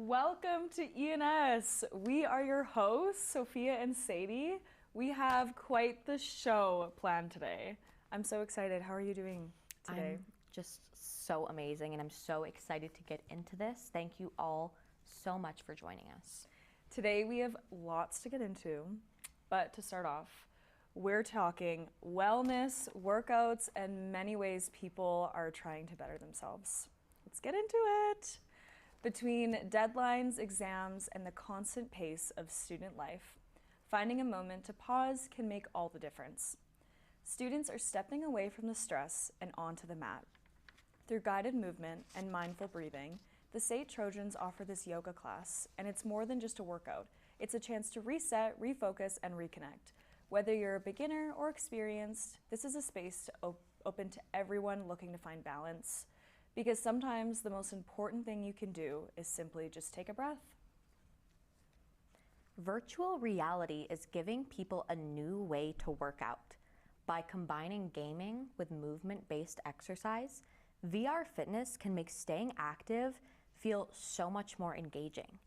Welcome to ENS. We are your hosts, Sophia and Sadie. We have quite the show planned today. I'm so excited. How are you doing today? I'm just so amazing, and I'm so excited to get into this. Thank you all so much for joining us. Today we have lots to get into, but to start off, we're talking wellness, workouts, and many ways people are trying to better themselves. Let's get into it. Between deadlines, exams, and the constant pace of student life, finding a moment to pause can make all the difference. Students are stepping away from the stress and onto the mat. Through guided movement and mindful breathing, the ST Trojans offer this yoga class, and it's more than just a workout. It's a chance to reset, refocus, and reconnect. Whether you're a beginner or experienced, this is a space open to everyone looking to find balance. Because sometimes the most important thing you can do is simply just take a breath. Virtual reality is giving people a new way to work out. By combining gaming with movement-based exercise, VR fitness can make staying active feel so much more engaging.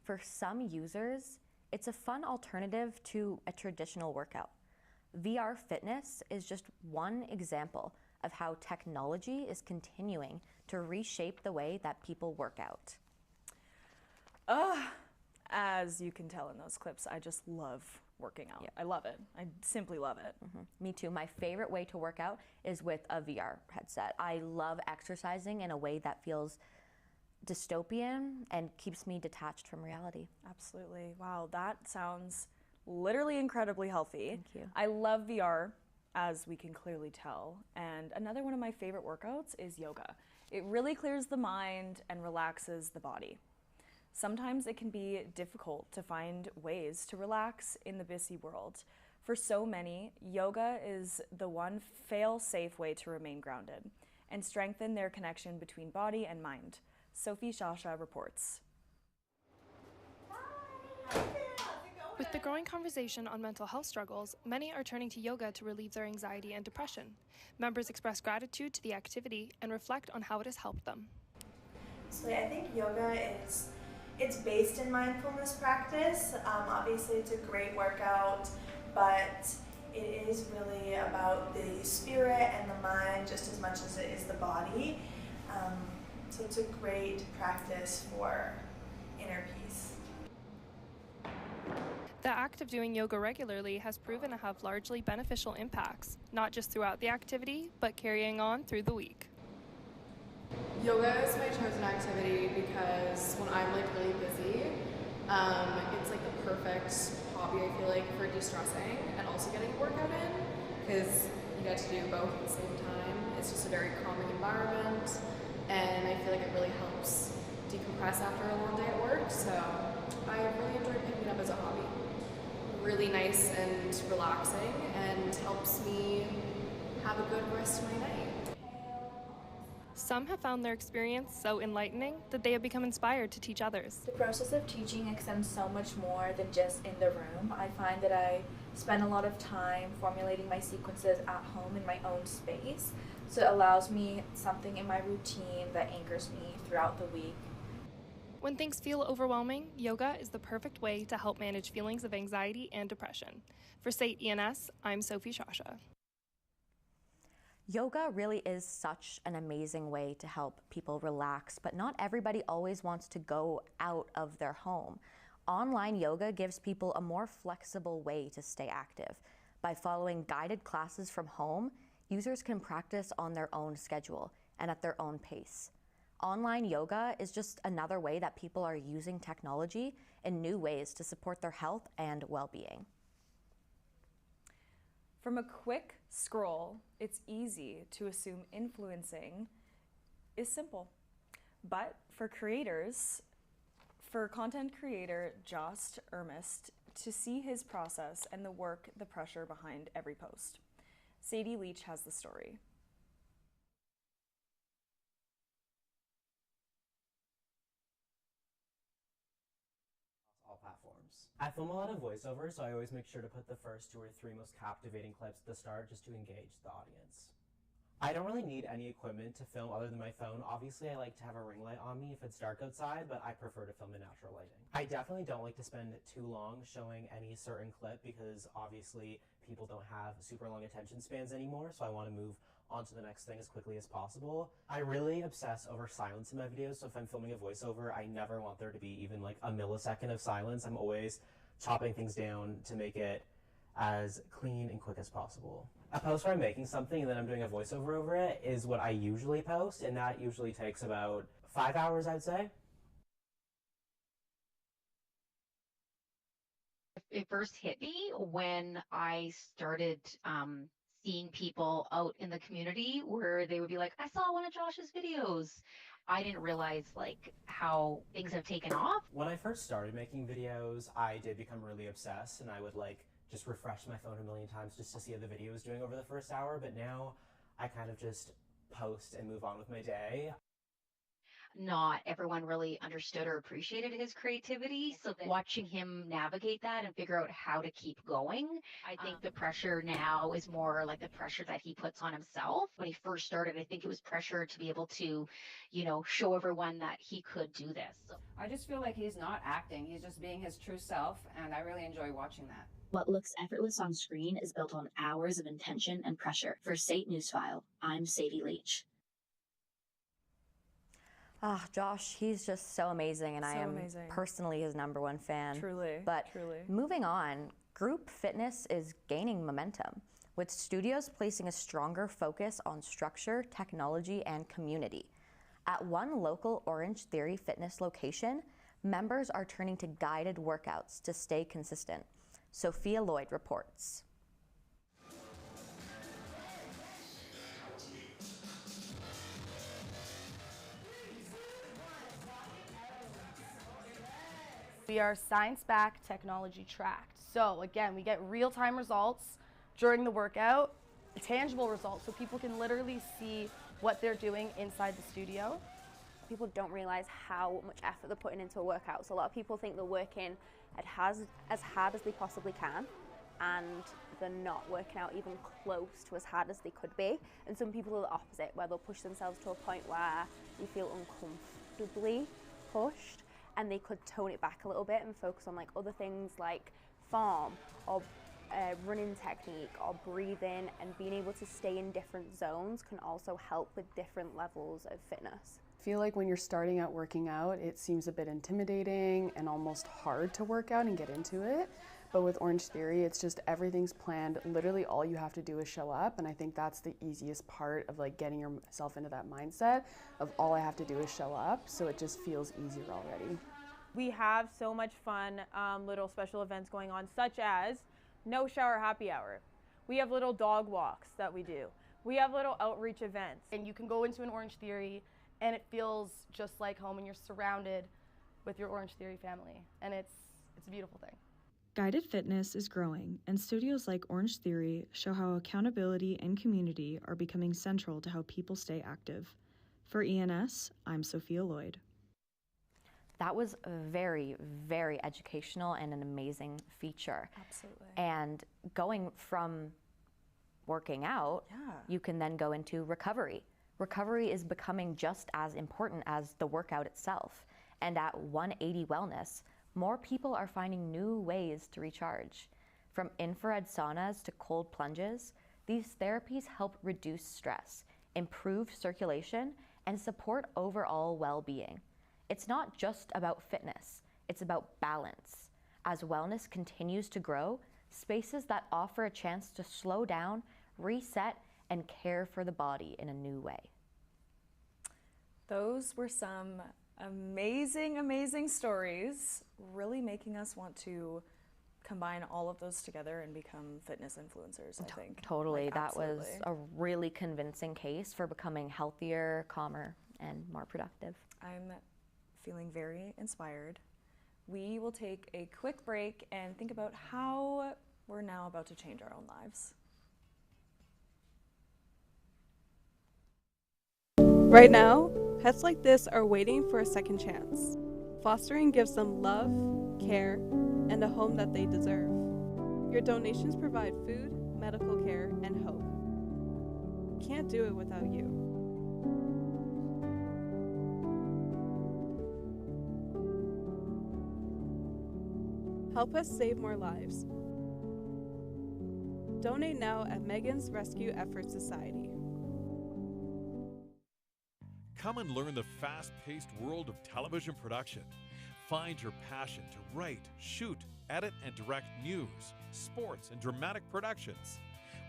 For some users, it's a fun alternative to a traditional workout. VR fitness is just one example of how technology is continuing to reshape the way that people work out. As you can tell in those clips, I just love working out. Yep. I love it. I simply love it. Me too. My favorite way to work out is with a VR headset. I love exercising in a way that feels dystopian and keeps me detached from reality. Absolutely. Wow, that sounds literally incredibly healthy. Thank you. I love VR, as we can clearly tell. And another one of my favorite workouts is yoga. It really clears the mind and relaxes the body. Sometimes it can be difficult to find ways to relax in the busy world. For so many, yoga is the one fail-safe way to remain grounded and strengthen their connection between body and mind. Sophie Shasha reports. With the growing conversation on mental health struggles, many are turning to yoga to relieve their anxiety and depression. Members express gratitude to the activity and reflect on how it has helped them. So I think yoga it's based in mindfulness practice. Obviously it's a great workout, but it is really about the spirit and the mind just as much as it is the body. So it's a great practice for inner peace. The act of doing yoga regularly has proven to have largely beneficial impacts, not just throughout the activity, but carrying on through the week. Yoga is my chosen activity because when I'm really busy, it's like the perfect hobby I feel like for de-stressing and also getting a workout in because you get to do both at the same time. It's just a very calming environment and I feel like it really helps decompress after a long day at work, so I really enjoy picking it up as a hobby. Really nice and relaxing and helps me have a good rest of my night. Some have found their experience so enlightening that they have become inspired to teach others. The process of teaching extends so much more than just in the room. I find that I spend a lot of time formulating my sequences at home in my own space, so it allows me something in my routine that anchors me throughout the week. When things feel overwhelming, yoga is the perfect way to help manage feelings of anxiety and depression. For ST ENS, I'm Sophie Shasha. Yoga really is such an amazing way to help people relax, but not everybody always wants to go out of their home. Online yoga gives people a more flexible way to stay active. By following guided classes from home, users can practice on their own schedule and at their own pace. Online yoga is just another way that people are using technology in new ways to support their health and well-being. From a quick scroll, it's easy to assume influencing is simple. But for content creator Jost Ermist, to see his process and the pressure behind every post. Sadie Leech has the story. All platforms. I film a lot of voiceover, so I always make sure to put the first 2 or 3 most captivating clips at the start just to engage the audience. I don't really need any equipment to film other than my phone. Obviously, I like to have a ring light on me if it's dark outside, but I prefer to film in natural lighting. I definitely don't like to spend too long showing any certain clip because obviously people don't have super long attention spans anymore, so I want to move on to the next thing as quickly as possible. I really obsess over silence in my videos, so if I'm filming a voiceover, I never want there to be even like a millisecond of silence. I'm always chopping things down to make it as clean and quick as possible. A post where I'm making something and then I'm doing a voiceover over it is what I usually post, and that usually takes about 5 hours, I'd say. It first hit me when I started seeing people out in the community where they would be like, I saw one of Josh's videos. I didn't realize like how things have taken off. When I first started making videos, I did become really obsessed, and I would like just refresh my phone a million times just to see how the video was doing over the first hour, but now I kind of just post and move on with my day. Not everyone really understood or appreciated his creativity. So then watching him navigate that and figure out how to keep going, I think the pressure now is more like the pressure that he puts on himself. When he first started, I think it was pressure to be able to, you know, show everyone that he could do this. So I just feel like he's not acting. He's just being his true self, and I really enjoy watching that. What looks effortless on screen is built on hours of intention and pressure. For State Newsfile, I'm Sadie Leech. Ah, Josh, he's just so amazing, and I am personally his #1 fan. Truly, But truly. moving on, group fitness is gaining momentum, with studios placing a stronger focus on structure, technology, and community. At one local Orange Theory fitness location, members are turning to guided workouts to stay consistent. Sophia Lloyd reports. We are science-backed, technology-tracked. So again, we get real-time results during the workout, tangible results, so people can literally see what they're doing inside the studio. People don't realize how much effort they're putting into a workout. So a lot of people think they're working as hard as they possibly can, and they're not working out even close to as hard as they could be. And some people are the opposite, where they'll push themselves to a point where they feel uncomfortably pushed, and they could tone it back a little bit and focus on like other things like form or running technique or breathing, and being able to stay in different zones can also help with different levels of fitness. I feel like when you're starting out working out, it seems a bit intimidating and almost hard to work out and get into it. But with Orange Theory, it's just everything's planned. Literally all you have to do is show up, and I think that's the easiest part of like getting yourself into that mindset of all I have to do is show up, so it just feels easier already. We have so much fun little special events going on, such as no shower happy hour. We have little dog walks that we do. We have little outreach events. And you can go into an Orange Theory and it feels just like home, and you're surrounded with your Orange Theory family, and it's a beautiful thing. Guided fitness is growing, and studios like Orange Theory show how accountability and community are becoming central to how people stay active. For ENS, I'm Sophia Lloyd. That was very, very educational and an amazing feature. Absolutely. And going from working out, you can then go into recovery. Recovery is becoming just as important as the workout itself. And at 180 Wellness, more people are finding new ways to recharge. From infrared saunas to cold plunges, these therapies help reduce stress, improve circulation, and support overall well-being. It's not just about fitness, it's about balance. As wellness continues to grow, spaces that offer a chance to slow down, reset, and care for the body in a new way. Those were some amazing, amazing stories, really making us want to combine all of those together and become fitness influencers, I think. Totally, like, that was a really convincing case for becoming healthier, calmer, and more productive. I'm feeling very inspired. We will take a quick break and think about how we're now about to change our own lives. Right now, pets like this are waiting for a second chance. Fostering gives them love, care, and a home that they deserve. Your donations provide food, medical care, and hope. can't do it without you. Help us save more lives. Donate now at Megan's Rescue Effort Society. Come and learn the fast-paced world of television production. Find your passion to write, shoot, edit, and direct news, sports, and dramatic productions.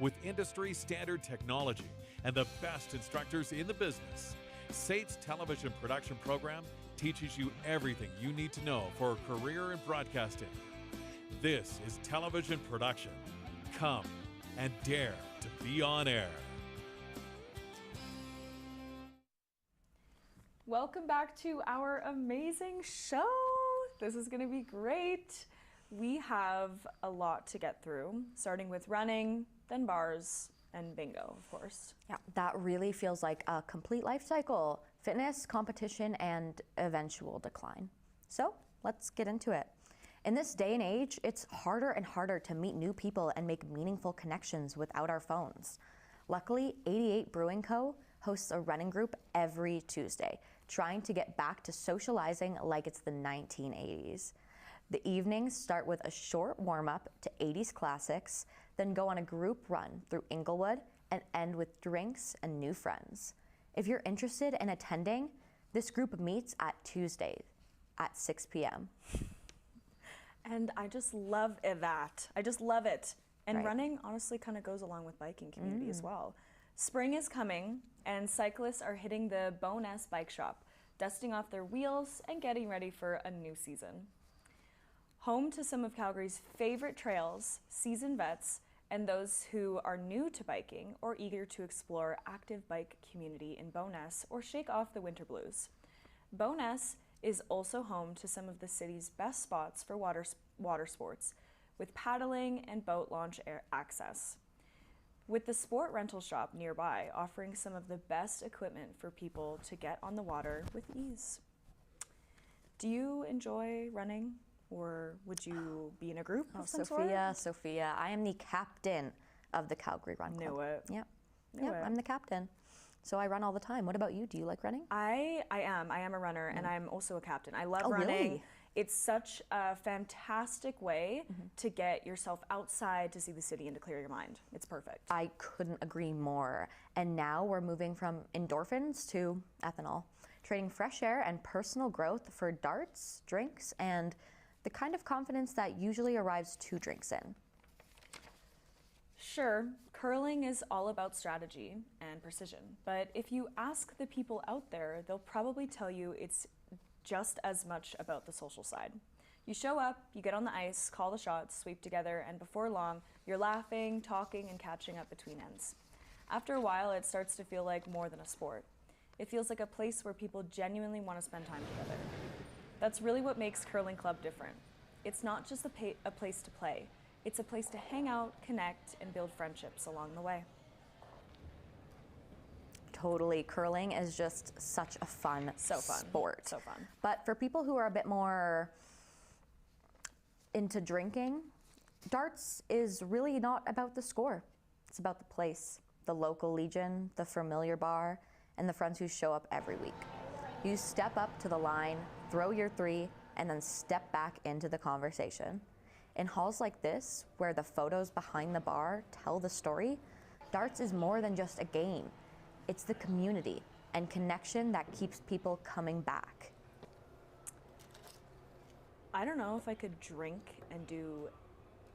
With industry-standard technology and the best instructors in the business, SAIT's television production program teaches you everything you need to know for a career in broadcasting. This is television production. Come and dare to be on air. Welcome back to our amazing show. This is going to be great. We have a lot to get through, starting with running, then bars, and bingo, of course. Yeah, that really feels like a complete life cycle: fitness, competition, and eventual decline. So let's get into it. In this day and age, it's harder and harder to meet new people and make meaningful connections without our phones. Luckily, 88 Brewing Co. hosts a running group every Tuesday, trying to get back to socializing like it's the 1980s. The evenings start with a short warm-up to 80s classics, then go on a group run through Inglewood and end with drinks and new friends. If you're interested in attending, this group meets at Tuesday at 6 p.m. And I just love that. I just love it. And Right. running honestly kind of goes along with biking community as well. Spring is coming and cyclists are hitting the ENS bike shop, dusting off their wheels and getting ready for a new season. Home to some of Calgary's favorite trails, seasoned vets, and those who are new to biking or eager to explore active bike community in ENS or shake off the winter blues. ENS is also home to some of the city's best spots for water sports, with paddling and boat launch access, with the sport rental shop nearby offering some of the best equipment for people to get on the water with ease. Do you enjoy running, or would you be in a group of some sort? Sophia, I am the captain of the Calgary Run Club. Knew it. Yep. Knew Yep, it. I'm the captain. So I run all the time. What about you? Do you like running? I am a runner, and I'm also a captain. I love Oh, running. really? It's such a fantastic way to get yourself outside to see the city and to clear your mind. It's perfect. I couldn't agree more. And now we're moving from endorphins to ethanol, trading fresh air and personal growth for darts, drinks, and the kind of confidence that usually arrives 2 drinks in. Sure, curling is all about strategy and precision, but if you ask the people out there, they'll probably tell you it's just as much about the social side. You show up, you get on the ice, call the shots, sweep together, and before long, you're laughing, talking, and catching up between ends. After a while, it starts to feel like more than a sport. It feels like a place where people genuinely want to spend time together. That's really what makes Curling Club different. It's not just a place to play. It's a place to hang out, connect, and build friendships along the way. Totally. Curling is just such a fun sport. So fun. But for people who are a bit more into drinking, darts is really not about the score. It's about the place, the local legion, the familiar bar, and the friends who show up every week. You step up to the line, throw your 3, and then step back into the conversation. In halls like this, where the photos behind the bar tell the story, darts is more than just a game. It's the community and connection that keeps people coming back. I don't know if I could drink and do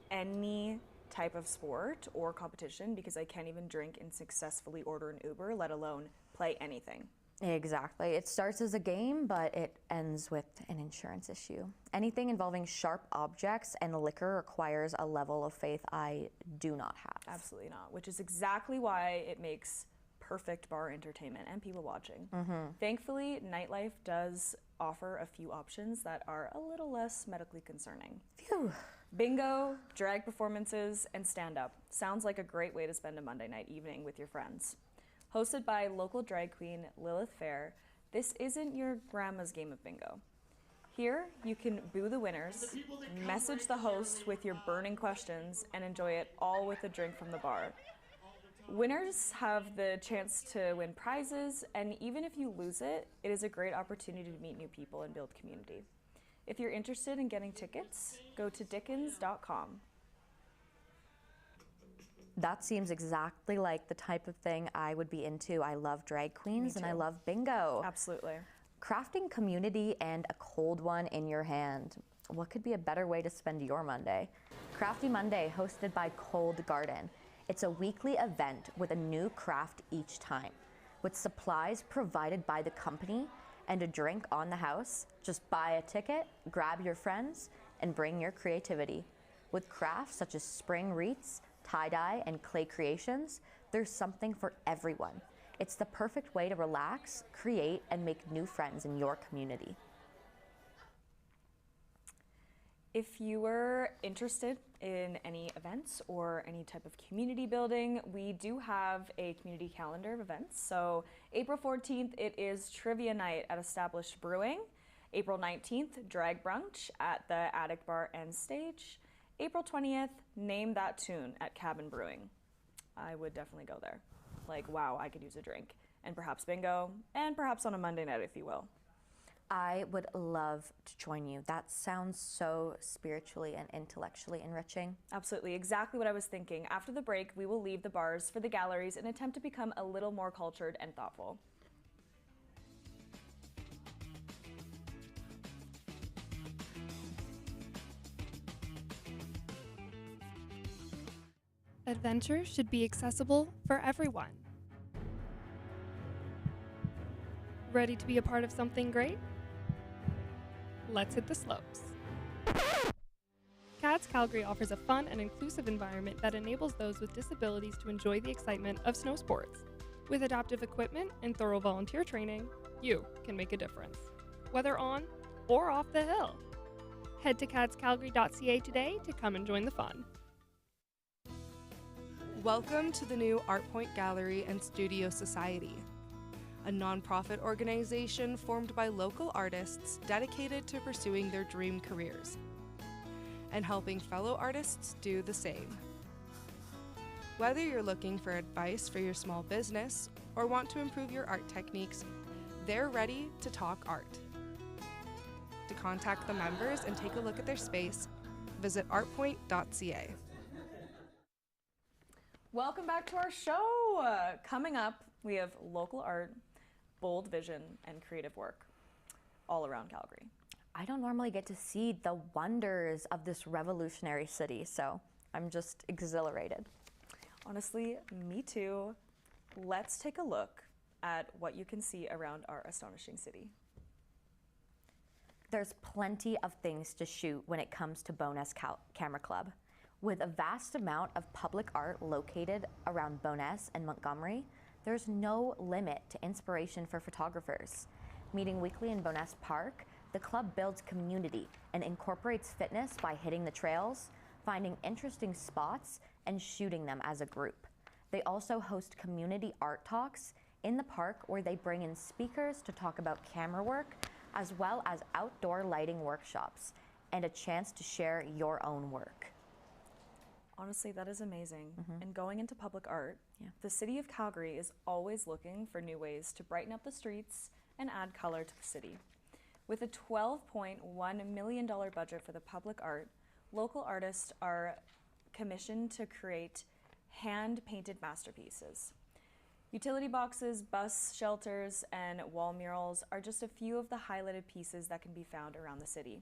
any type of sport or competition because I can't even drink and successfully order an Uber, let alone play anything. Exactly. It starts as a game, but it ends with an insurance issue. Anything involving sharp objects and liquor requires a level of faith I do not have. Absolutely not, which is exactly why it makes perfect bar entertainment and people watching. Thankfully, nightlife does offer a few options that are a little less medically concerning. Phew. Bingo, drag performances, and stand-up. Sounds like a great way to spend a Monday night evening with your friends. Hosted by local drag queen Lilith Fair, this isn't your grandma's game of bingo. Here, you can boo the winners, message the host with your burning questions, and enjoy it all with a drink from the bar. Winners have the chance to win prizes, and even if you lose it, it is a great opportunity to meet new people and build community. If you're interested in getting tickets, go to dickens.com. That seems exactly like the type of thing I would be into. I love drag queens and I love bingo. Absolutely. Crafting community and a cold one in your hand. What could be a better way to spend your Monday? Crafty Monday, hosted by Cold Garden. It's a weekly event with a new craft each time. With supplies provided by the company and a drink on the house, just buy a ticket, grab your friends, and bring your creativity. With crafts such as spring wreaths, tie-dye, and clay creations, there's something for everyone. It's the perfect way to relax, create, and make new friends in your community. If you were interested in any events or any type of community building, we do have a community calendar of events. So April 14th, it is Trivia Night at Established Brewing. April 19th, Drag Brunch at the Attic Bar and Stage. April 20th, Name That Tune at Cabin Brewing. I would definitely go there. Like, wow, I could use a drink. And perhaps bingo, and perhaps on a Monday night, if you will. I would love to join you. That sounds so spiritually and intellectually enriching. Absolutely, exactly what I was thinking. After the break, we will leave the bars for the galleries and attempt to become a little more cultured and thoughtful. Adventure should be accessible for everyone. Ready to be a part of something great? Let's hit the slopes. CATS Calgary offers a fun and inclusive environment that enables those with disabilities to enjoy the excitement of snow sports. With adaptive equipment and thorough volunteer training, you can make a difference, whether on or off the hill. Head to catscalgary.ca today to come and join the fun. Welcome to the new Art Point Gallery and Studio Society, a nonprofit organization formed by local artists dedicated to pursuing their dream careers and helping fellow artists do the same. Whether you're looking for advice for your small business or want to improve your art techniques, they're ready to talk art. To contact the members and take a look at their space, visit artpoint.ca. Welcome back to our show. Coming up, we have local art, bold vision, and creative work all around Calgary. I don't normally get to see the wonders of this revolutionary city, so I'm just exhilarated. Honestly, me too. Let's take a look at what you can see around our astonishing city. There's plenty of things to shoot when it comes to Bowness Camera Club. With a vast amount of public art located around Bowness and Montgomery, there's no limit to inspiration for photographers. Meeting weekly in Bowness Park, the club builds community and incorporates fitness by hitting the trails, finding interesting spots, and shooting them as a group. They also host community art talks in the park where they bring in speakers to talk about camera work, as well as outdoor lighting workshops, and a chance to share your own work. Honestly, that is amazing. And going into public art, the city of Calgary is always looking for new ways to brighten up the streets and add color to the city. With a $12.1 million budget for the public art, local artists are commissioned to create hand-painted masterpieces. Utility boxes, bus shelters, and wall murals are just a few of the highlighted pieces that can be found around the city.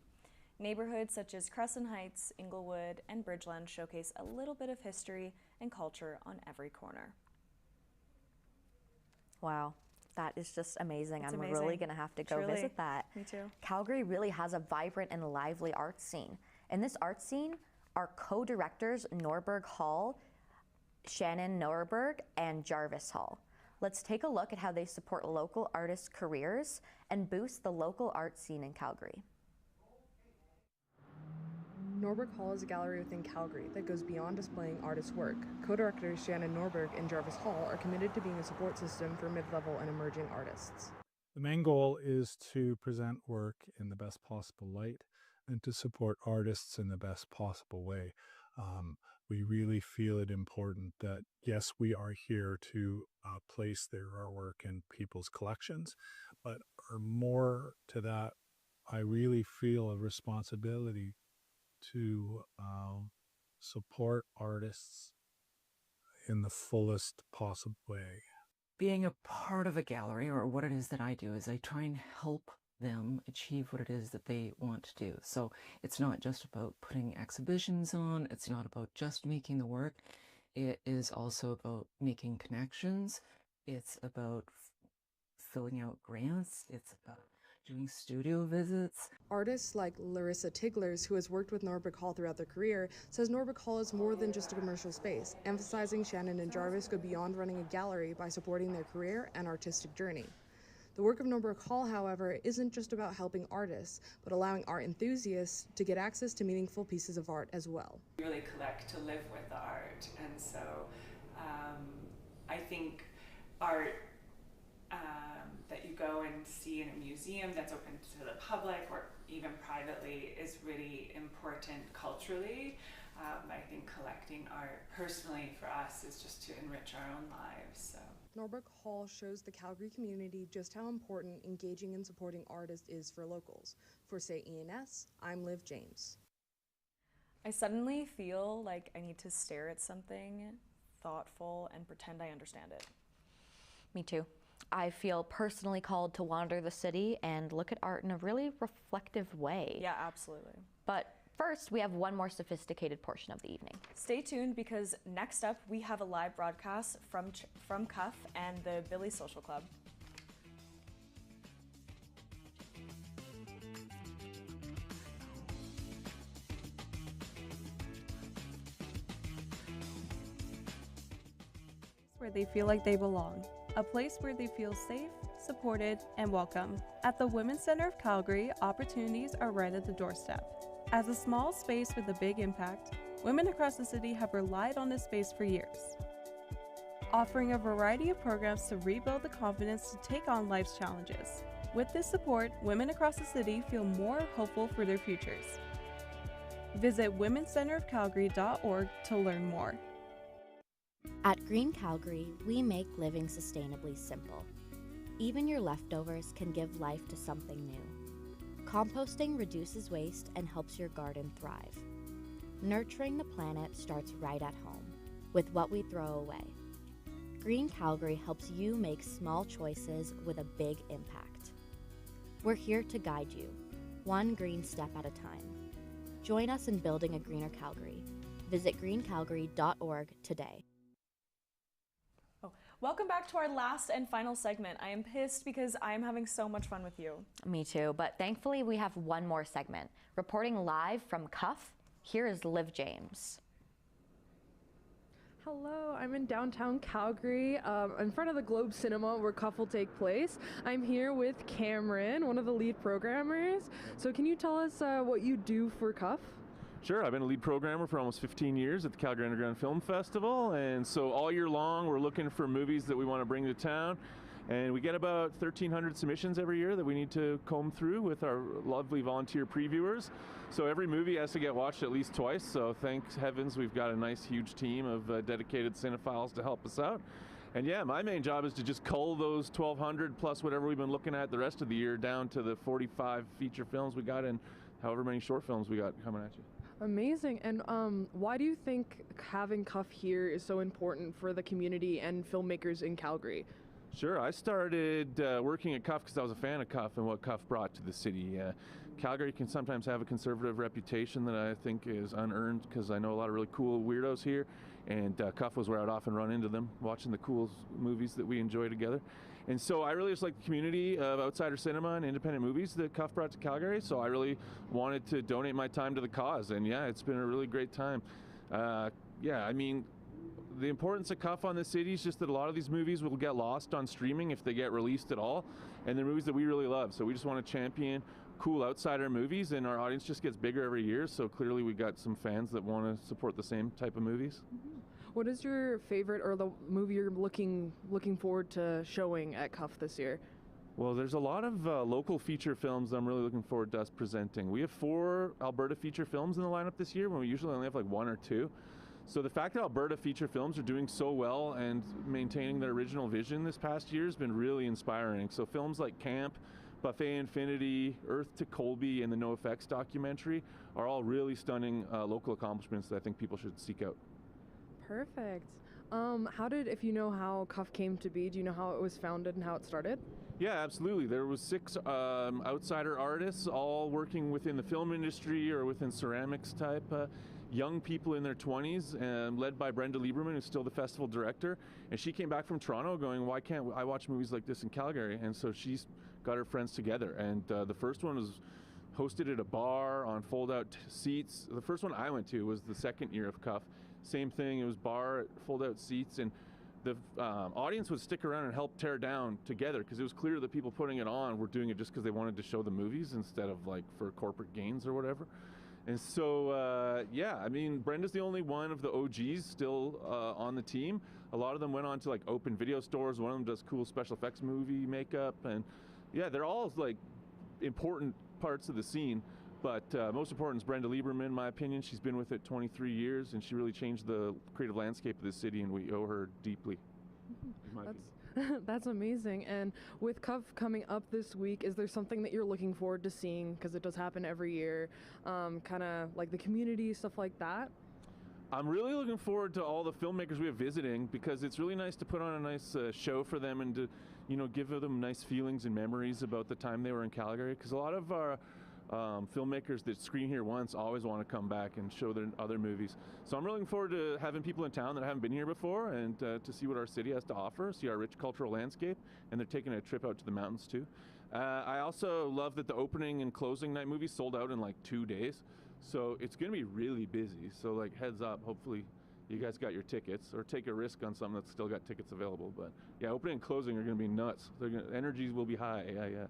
Neighborhoods such as Crescent Heights, Inglewood, and Bridgeland showcase a little bit of history and culture on every corner. Wow, that is just amazing. It's I'm amazing. really gonna have to go Truly. visit that. Me too. Calgary really has a vibrant and lively art scene. In this art scene are co-directors Norberg Hall, Shannon Norberg, and Jarvis Hall. Let's take a look at how they support local artists' careers and boost the local art scene in Calgary. Norberg Hall is a gallery within Calgary that goes beyond displaying artists' work. Co-directors Shannon Norberg and Jarvis Hall are committed to being a support system for mid-level and emerging artists. The main goal is to present work in the best possible light and to support artists in the best possible way. we really feel it important that, yes, we are here to place their artwork in people's collections, but or more to that, I really feel a responsibility to support artists in the fullest possible way. Being a part of a gallery, or what it is that I do, is I try and help them achieve what it is that they want to do. So it's not just about putting exhibitions on, it's not about just making the work, it is also about making connections, it's about filling out grants, it's about doing studio visits. Artists like Larissa Tiglers, who has worked with Norbert Hall throughout their career, says Norbert Hall is more than just a commercial space, emphasizing Shannon and Jarvis go beyond running a gallery by supporting their career and artistic journey. The work of Norbert Hall, however, isn't just about helping artists, but allowing art enthusiasts to get access to meaningful pieces of art as well. We really collect to live with the art, and so I think art that you go and see in a museum that's open to the public or even privately is really important culturally. I think collecting art personally for us is just to enrich our own lives. So. Norbert Hall shows the Calgary community just how important engaging and supporting artists is for locals. For Say ENS, I'm Liv James. I suddenly feel like I need to stare at something thoughtful and pretend I understand it. Me too. I feel personally called to wander the city and look at art in a really reflective way. Yeah, absolutely. But first, we have one more sophisticated portion of the evening. Stay tuned because next up we have a live broadcast from Cuff and the Billy Social Club. Where they feel like they belong. A place where they feel safe, supported, and welcome. At the Women's Center of Calgary, opportunities are right at the doorstep. As a small space with a big impact, women across the city have relied on this space for years, offering a variety of programs to rebuild the confidence to take on life's challenges. With this support, women across the city feel more hopeful for their futures. Visit womenscenterofcalgary.org to learn more. At Green Calgary, we make living sustainably simple. Even your leftovers can give life to something new. Composting reduces waste and helps your garden thrive. Nurturing the planet starts right at home, with what we throw away. Green Calgary helps you make small choices with a big impact. We're here to guide you, one green step at a time. Join us in building a greener Calgary. Visit greencalgary.org today. Welcome back to our last and final segment. I am pissed because I am having so much fun with you. Me too, but thankfully we have one more segment. Reporting live from Cuff, here is Liv James. Hello, I'm in downtown Calgary, in front of the Globe Cinema where Cuff will take place. I'm here with Cameron, one of the lead programmers. So can you tell us what you do for Cuff? Sure, I've been a lead programmer for almost 15 years at the Calgary Underground Film Festival, and so all year long we're looking for movies that we want to bring to town, and we get about 1,300 submissions every year that we need to comb through with our lovely volunteer previewers. So every movie has to get watched at least twice, so thanks heavens we've got a nice huge team of dedicated cinephiles to help us out. And yeah, my main job is to just cull those 1,200 plus whatever we've been looking at the rest of the year down to the 45 feature films we got and however many short films we got coming at you. Amazing. And why do you think having Cuff here is so important for the community and filmmakers in Calgary? Sure, I started working at Cuff because I was a fan of Cuff and what Cuff brought to the city. Calgary can sometimes have a conservative reputation that I think is unearned because I know a lot of really cool weirdos here, and Cuff was where I'd often run into them watching the cool movies that we enjoy together. And so I really just like the community of outsider cinema and independent movies that Cuff brought to Calgary, so I really wanted to donate my time to the cause, and yeah, it's been a really great time. Yeah, I mean, the importance of Cuff on the city is just that a lot of these movies will get lost on streaming if they get released at all, and they're movies that we really love, so we just want to champion cool outsider movies, and our audience just gets bigger every year, so clearly we got some fans that want to support the same type of movies. Mm-hmm. What is your favorite or the movie you're looking forward to showing at Cuff this year? Well, there's a lot of local feature films I'm really looking forward to us presenting. We have 4 Alberta feature films in the lineup this year when we usually only have like 1 or 2. So the fact that Alberta feature films are doing so well and maintaining their original vision this past year has been really inspiring. So films like Camp, Buffet Infinity, Earth to Colby, and the No Effects documentary are all really stunning local accomplishments that I think people should seek out. Perfect. If you know how Cuff came to be, do you know how it was founded and how it started? Yeah, absolutely. There was 6 outsider artists, all working within the film industry or within ceramics type. Young people in their 20s, led by Brenda Lieberman, who's still the festival director. And she came back from Toronto going, why can't I watch movies like this in Calgary? And so she's got her friends together. And the first one was hosted at a bar on fold-out seats. The first one I went to was the second year of Cuff. Same thing, it was bar, fold-out seats, and the audience would stick around and help tear down together because it was clear that people putting it on were doing it just because they wanted to show the movies instead of like for corporate gains or whatever. And so, yeah, I mean, Brenda's the only one of the OGs still on the team. A lot of them went on to like open video stores. One of them does cool special effects movie makeup. And yeah, they're all like important parts of the scene. But most important is Brenda Lieberman, in my opinion. She's been with it 23 years, and she really changed the creative landscape of the city, and we owe her deeply. That's amazing. And with Cuff coming up this week, is there something that you're looking forward to seeing? Because it does happen every year, kind of like the community, stuff like that. I'm really looking forward to all the filmmakers we have visiting because it's really nice to put on a nice show for them and to, give them nice feelings and memories about the time they were in Calgary. Because a lot of our filmmakers that screen here once always want to come back and show their other movies. So I'm really looking forward to having people in town that haven't been here before and to see what our city has to offer, see our rich cultural landscape, and they're taking a trip out to the mountains too. I also love that the opening and closing night movies sold out in like 2 days. So it's going to be really busy. So like heads up, hopefully you guys got your tickets or take a risk on something that's still got tickets available. But yeah, opening and closing are going to be nuts. Energies will be high. Yeah.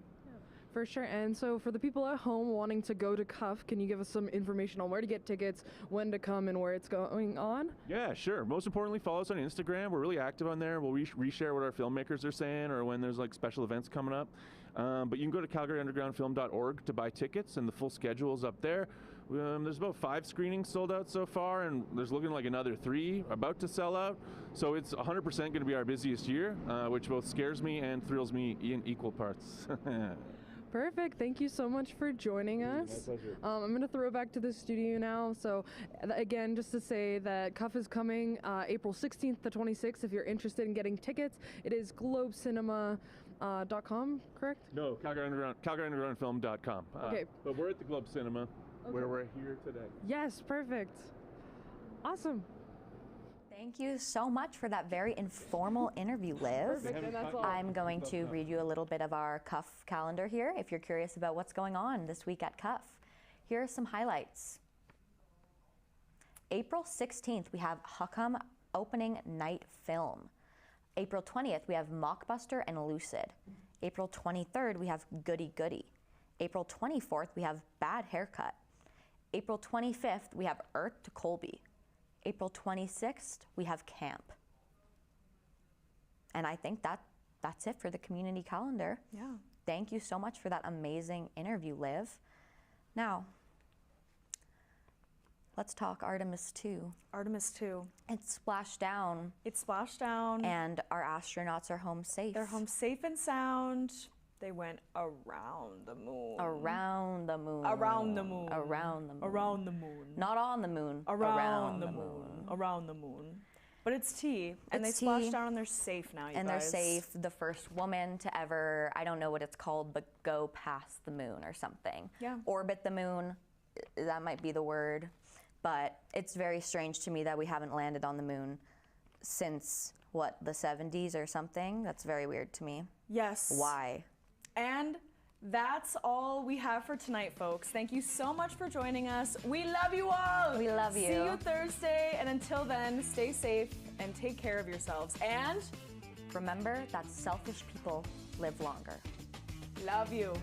For sure. And so for the people at home wanting to go to Cuff, can you give us some information on where to get tickets, when to come, and where it's going on? Yeah, sure. Most importantly, follow us on Instagram. We're really active on there. We'll reshare what our filmmakers are saying or when there's like special events coming up. But you can go to calgaryundergroundfilm.org to buy tickets, and the full schedule is up there. There's about 5 screenings sold out so far, and there's looking like another 3 about to sell out. So it's 100% going to be our busiest year, which both scares me and thrills me in equal parts. Perfect. Thank you so much for joining us. My pleasure. I'm going to throw it back to the studio now. So again, just to say that Cuff is coming April 16th to 26th. If you're interested in getting tickets, it is globecinema.com, correct? No, calgaryundergroundfilm.com. Okay. But we're at the Globe Cinema where we're here today. Yes, perfect. Awesome. Thank you so much for that very informal interview, Liv. I'm going to read you a little bit of our Cuff calendar here if you're curious about what's going on this week at Cuff. Here are some highlights. April 16th, we have Huckam opening night film. April 20th, we have Mockbuster and Lucid. April 23rd, we have Goody Goody. April 24th, we have Bad Haircut. April 25th, we have Earth to Colby. April 26th, we have Camp. And I think that's it for the community calendar. Yeah. Thank you so much for that amazing interview, Liv. Now, let's talk Artemis 2. Artemis 2. It's splashed down. It's splashed down. And our astronauts are home safe. They're home safe and sound. They went around the moon. Around the moon. Around the moon. Around the moon. Around the moon. Not on the moon. Around the moon. Around the moon. But it's T, and they splashed down and they're safe now, you and guys. They're safe. The first woman to ever, I don't know what it's called, but go past the moon or something. Yeah. Orbit the moon, that might be the word. But it's very strange to me that we haven't landed on the moon since, what, the 70s or something? That's very weird to me. Yes. Why? And that's all we have for tonight, folks. Thank you so much for joining us. We love you all. We love you. See you Thursday. And until then, stay safe and take care of yourselves. And remember that selfish people live longer. Love you.